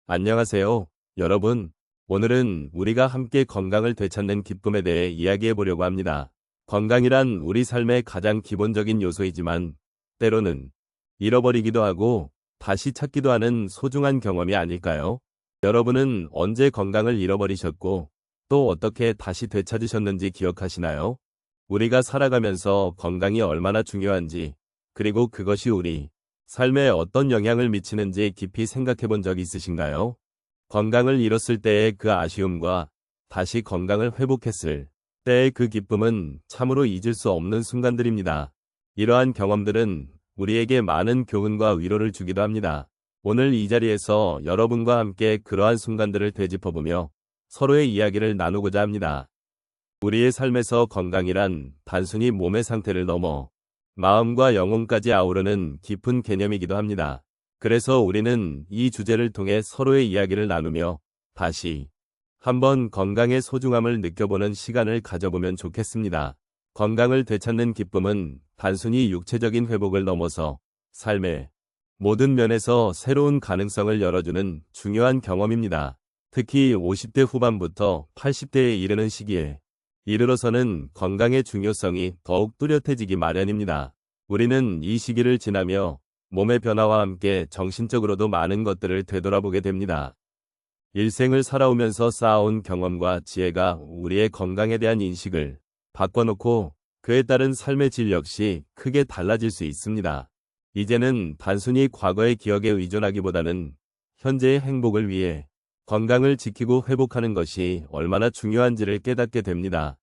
안녕하세요, 여러분. 오늘은 우리가 함께 건강을 되찾는 기쁨에 대해 이야기해 보려고 합니다. 건강이란 우리 삶의 가장 기본적인 요소이지만 때로는 잃어버리기도 하고 다시 찾기도 하는 소중한 경험이 아닐까요? 여러분은 언제 건강을 잃어버리셨고 또 어떻게 다시 되찾으셨는지 기억하시나요? 우리가 살아가면서 건강이 얼마나 중요한지, 그리고 그것이 우리 삶에 어떤 영향을 미치는지 깊이 생각해 본 적 있으신가요? 건강을 잃었을 때의 그 아쉬움과 다시 건강을 회복했을 때의 그 기쁨은 참으로 잊을 수 없는 순간들입니다. 이러한 경험들은 우리에게 많은 교훈과 위로를 주기도 합니다. 오늘 이 자리에서 여러분과 함께 그러한 순간들을 되짚어보며 서로의 이야기를 나누고자 합니다. 우리의 삶에서 건강이란 단순히 몸의 상태를 넘어 마음과 영혼까지 아우르는 깊은 개념이기도 합니다. 그래서 우리는 이 주제를 통해 서로의 이야기를 나누며 다시 한번 건강의 소중함을 느껴보는 시간을 가져보면 좋겠습니다. 건강을 되찾는 기쁨은 단순히 육체적인 회복을 넘어서 삶의 모든 면에서 새로운 가능성을 열어주는 중요한 경험입니다. 특히 50대 후반부터 80대에 이르는 시기에 이르러서는 건강의 중요성이 더욱 뚜렷해지기 마련입니다. 우리는 이 시기를 지나며 몸의 변화와 함께 정신적으로도 많은 것들을 되돌아보게 됩니다. 일생을 살아오면서 쌓아온 경험과 지혜가 우리의 건강에 대한 인식을 바꿔놓고 그에 따른 삶의 질 역시 크게 달라질 수 있습니다. 이제는 단순히 과거의 기억에 의존하기보다는 현재의 행복을 위해 건강을 지키고 회복하는 것이 얼마나 중요한지를 깨닫게 됩니다.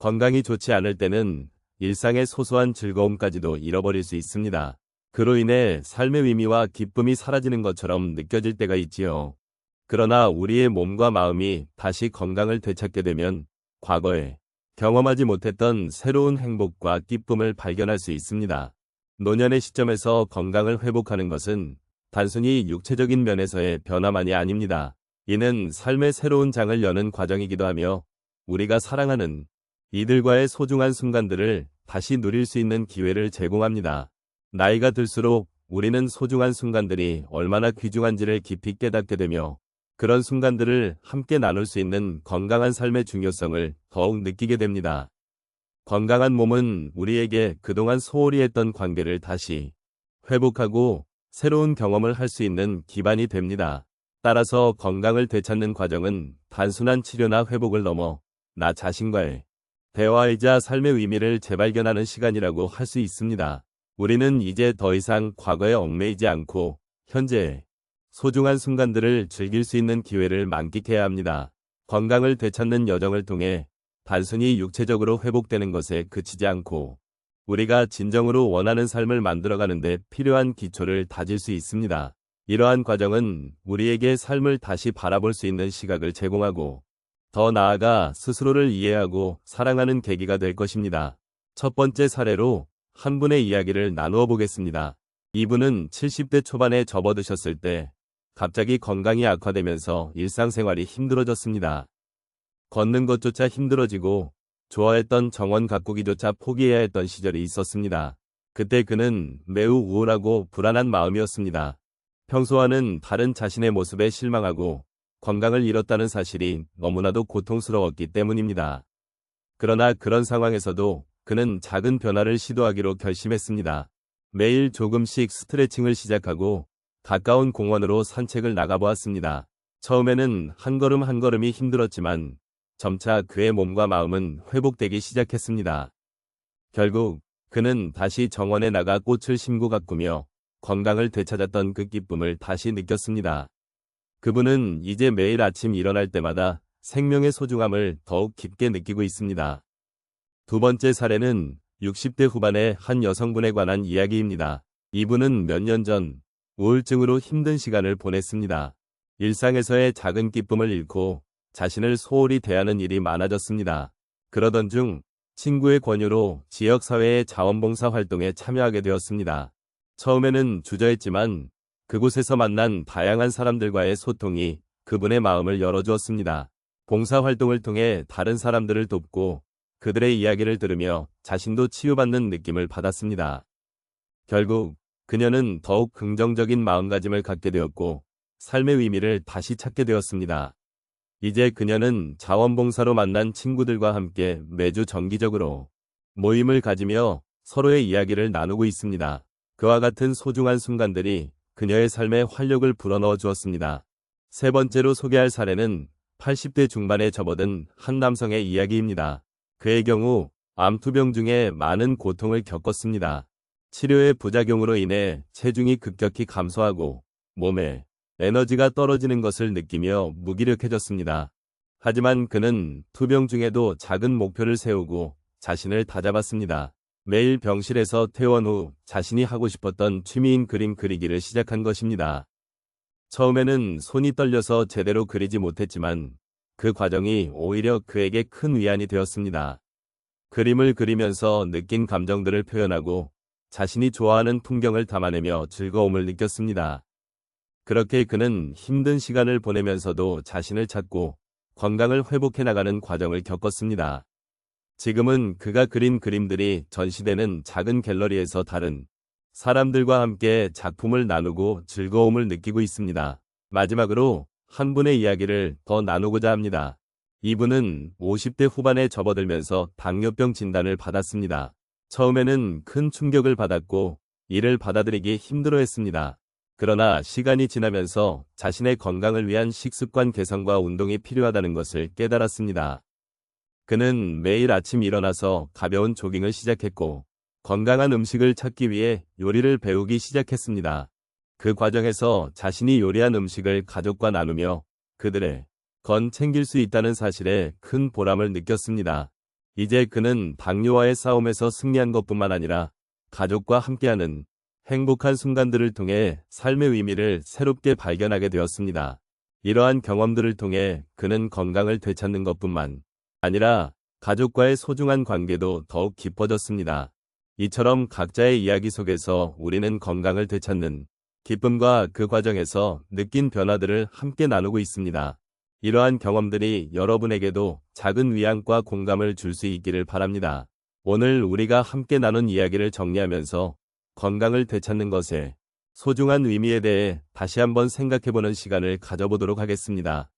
건강이 좋지 않을 때는 일상의 소소한 즐거움까지도 잃어버릴 수 있습니다. 그로 인해 삶의 의미와 기쁨이 사라지는 것처럼 느껴질 때가 있지요. 그러나 우리의 몸과 마음이 다시 건강을 되찾게 되면 과거에 경험하지 못했던 새로운 행복과 기쁨을 발견할 수 있습니다. 노년의 시점에서 건강을 회복하는 것은 단순히 육체적인 면에서의 변화만이 아닙니다. 이는 삶의 새로운 장을 여는 과정이기도 하며 우리가 사랑하는 이들과의 소중한 순간들을 다시 누릴 수 있는 기회를 제공합니다. 나이가 들수록 우리는 소중한 순간들이 얼마나 귀중한지를 깊이 깨닫게 되며 그런 순간들을 함께 나눌 수 있는 건강한 삶의 중요성을 더욱 느끼게 됩니다. 건강한 몸은 우리에게 그동안 소홀히 했던 관계를 다시 회복하고 새로운 경험을 할 수 있는 기반이 됩니다. 따라서 건강을 되찾는 과정은 단순한 치료나 회복을 넘어 나 자신과의 대화이자 삶의 의미를 재발견하는 시간이라고 할 수 있습니다. 우리는 이제 더 이상 과거에 얽매이지 않고 현재의 소중한 순간들을 즐길 수 있는 기회를 만끽해야 합니다. 건강을 되찾는 여정을 통해 단순히 육체적으로 회복되는 것에 그치지 않고 우리가 진정으로 원하는 삶을 만들어가는 데 필요한 기초를 다질 수 있습니다. 이러한 과정은 우리에게 삶을 다시 바라볼 수 있는 시각을 제공하고 더 나아가 스스로를 이해하고 사랑하는 계기가 될 것입니다. 첫 번째 사례로 한 분의 이야기를 나누어 보겠습니다. 이분은 70대 초반에 접어드셨을 때 갑자기 건강이 악화되면서 일상생활이 힘들어졌습니다. 걷는 것조차 힘들어지고 좋아했던 정원 가꾸기조차 포기해야 했던 시절이 있었습니다. 그때 그는 매우 우울하고 불안한 마음이었습니다. 평소와는 다른 자신의 모습에 실망하고 건강을 잃었다는 사실이 너무나도 고통스러웠기 때문입니다. 그러나 그런 상황에서도 그는 작은 변화를 시도하기로 결심했습니다. 매일 조금씩 스트레칭을 시작하고 가까운 공원으로 산책을 나가보았습니다. 처음에는 한 걸음 한 걸음이 힘들었지만 점차 그의 몸과 마음은 회복되기 시작했습니다. 결국 그는 다시 정원에 나가 꽃을 심고 가꾸며 건강을 되찾았던 그 기쁨을 다시 느꼈습니다. 그분은 이제 매일 아침 일어날 때마다 생명의 소중함을 더욱 깊게 느끼고 있습니다. 두 번째 사례는 60대 후반의 한 여성분에 관한 이야기입니다. 이분은 몇 년 전 우울증으로 힘든 시간을 보냈습니다. 일상에서의 작은 기쁨을 잃고 자신을 소홀히 대하는 일이 많아졌습니다. 그러던 중 친구의 권유로 지역사회의 자원봉사 활동에 참여하게 되었습니다. 처음에는 주저했지만 그곳에서 만난 다양한 사람들과의 소통이 그분의 마음을 열어주었습니다. 봉사활동을 통해 다른 사람들을 돕고 그들의 이야기를 들으며 자신도 치유받는 느낌을 받았습니다. 결국 그녀는 더욱 긍정적인 마음가짐을 갖게 되었고 삶의 의미를 다시 찾게 되었습니다. 이제 그녀는 자원봉사로 만난 친구들과 함께 매주 정기적으로 모임을 가지며 서로의 이야기를 나누고 있습니다. 그와 같은 소중한 순간들이 그녀의 삶에 활력을 불어넣어 주었습니다. 세 번째로 소개할 사례는 80대 중반에 접어든 한 남성의 이야기입니다. 그의 경우 암투병 중에 많은 고통을 겪었습니다. 치료의 부작용으로 인해 체중이 급격히 감소하고 몸에 에너지가 떨어지는 것을 느끼며 무기력해졌습니다. 하지만 그는 투병 중에도 작은 목표를 세우고 자신을 다잡았습니다. 매일 병실에서 퇴원 후 자신이 하고 싶었던 취미인 그림 그리기를 시작한 것입니다. 처음에는 손이 떨려서 제대로 그리지 못했지만 그 과정이 오히려 그에게 큰 위안이 되었습니다. 그림을 그리면서 느낀 감정들을 표현하고 자신이 좋아하는 풍경을 담아내며 즐거움을 느꼈습니다. 그렇게 그는 힘든 시간을 보내면서도 자신을 찾고 건강을 회복해 나가는 과정을 겪었습니다. 지금은 그가 그린 그림들이 전시되는 작은 갤러리에서 다른 사람들과 함께 작품을 나누고 즐거움을 느끼고 있습니다. 마지막으로 한 분의 이야기를 더 나누고자 합니다. 이분은 50대 후반에 접어들면서 당뇨병 진단을 받았습니다. 처음에는 큰 충격을 받았고 이를 받아들이기 힘들어했습니다. 그러나 시간이 지나면서 자신의 건강을 위한 식습관 개선과 운동이 필요하다는 것을 깨달았습니다. 그는 매일 아침 일어나서 가벼운 조깅을 시작했고 건강한 음식을 찾기 위해 요리를 배우기 시작했습니다. 그 과정에서 자신이 요리한 음식을 가족과 나누며 그들의 건 챙길 수 있다는 사실에 큰 보람을 느꼈습니다. 이제 그는 당뇨와의 싸움에서 승리한 것뿐만 아니라 가족과 함께하는 행복한 순간들을 통해 삶의 의미를 새롭게 발견하게 되었습니다. 이러한 경험들을 통해 그는 건강을 되찾는 것뿐만 아니라 가족과의 소중한 관계도 더욱 깊어졌습니다. 이처럼 각자의 이야기 속에서 우리는 건강을 되찾는 기쁨과 그 과정에서 느낀 변화들을 함께 나누고 있습니다. 이러한 경험들이 여러분에게도 작은 위안과 공감을 줄 수 있기를 바랍니다. 오늘 우리가 함께 나눈 이야기를 정리하면서 건강을 되찾는 것의 소중한 의미에 대해 다시 한번 생각해보는 시간을 가져보도록 하겠습니다.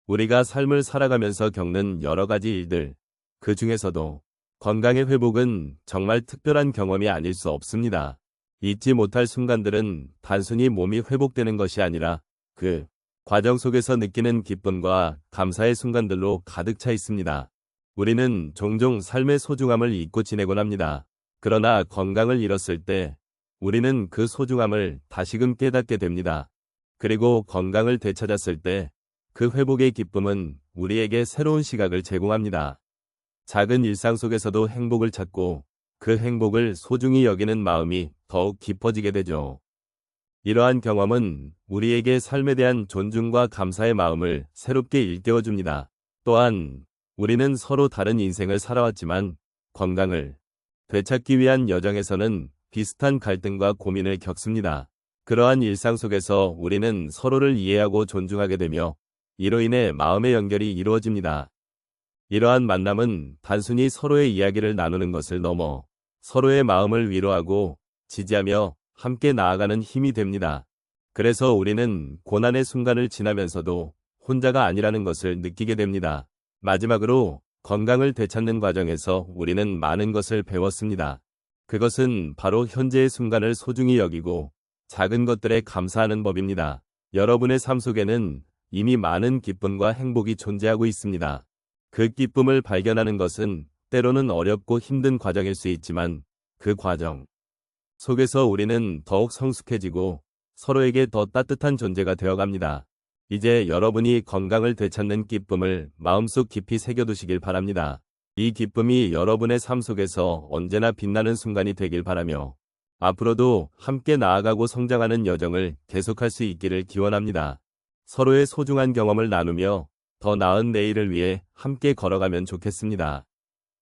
우리가 삶을 살아가면서 겪는 여러 가지 일들, 그 중에서도 건강의 회복은 정말 특별한 경험이 아닐 수 없습니다. 잊지 못할 순간들은 단순히 몸이 회복되는 것이 아니라 그 과정 속에서 느끼는 기쁨과 감사의 순간들로 가득 차 있습니다. 우리는 종종 삶의 소중함을 잊고 지내곤 합니다. 그러나 건강을 잃었을 때 우리는 그 소중함을 다시금 깨닫게 됩니다. 그리고 건강을 되찾았을 때 그 회복의 기쁨은 우리에게 새로운 시각을 제공합니다. 작은 일상 속에서도 행복을 찾고 그 행복을 소중히 여기는 마음이 더욱 깊어지게 되죠. 이러한 경험은 우리에게 삶에 대한 존중과 감사의 마음을 새롭게 일깨워줍니다. 또한 우리는 서로 다른 인생을 살아왔지만 건강을 되찾기 위한 여정에서는 비슷한 갈등과 고민을 겪습니다. 그러한 일상 속에서 우리는 서로를 이해하고 존중하게 되며 이로 인해 마음의 연결이 이루어집니다. 이러한 만남은 단순히 서로의 이야기를 나누는 것을 넘어 서로의 마음을 위로하고 지지하며 함께 나아가는 힘이 됩니다. 그래서 우리는 고난의 순간을 지나면서도 혼자가 아니라는 것을 느끼게 됩니다. 마지막으로 건강을 되찾는 과정에서 우리는 많은 것을 배웠습니다. 그것은 바로 현재의 순간을 소중히 여기고 작은 것들에 감사하는 법입니다. 여러분의 삶 속에는 이미 많은 기쁨과 행복이 존재하고 있습니다. 그 기쁨을 발견하는 것은 때로는 어렵고 힘든 과정일 수 있지만 그 과정 속에서 우리는 더욱 성숙해지고 서로에게 더 따뜻한 존재가 되어갑니다. 이제 여러분이 건강을 되찾는 기쁨을 마음속 깊이 새겨두시길 바랍니다. 이 기쁨이 여러분의 삶 속에서 언제나 빛나는 순간이 되길 바라며 앞으로도 함께 나아가고 성장하는 여정을 계속할 수 있기를 기원합니다. 서로의 소중한 경험을 나누며 더 나은 내일을 위해 함께 걸어가면 좋겠습니다.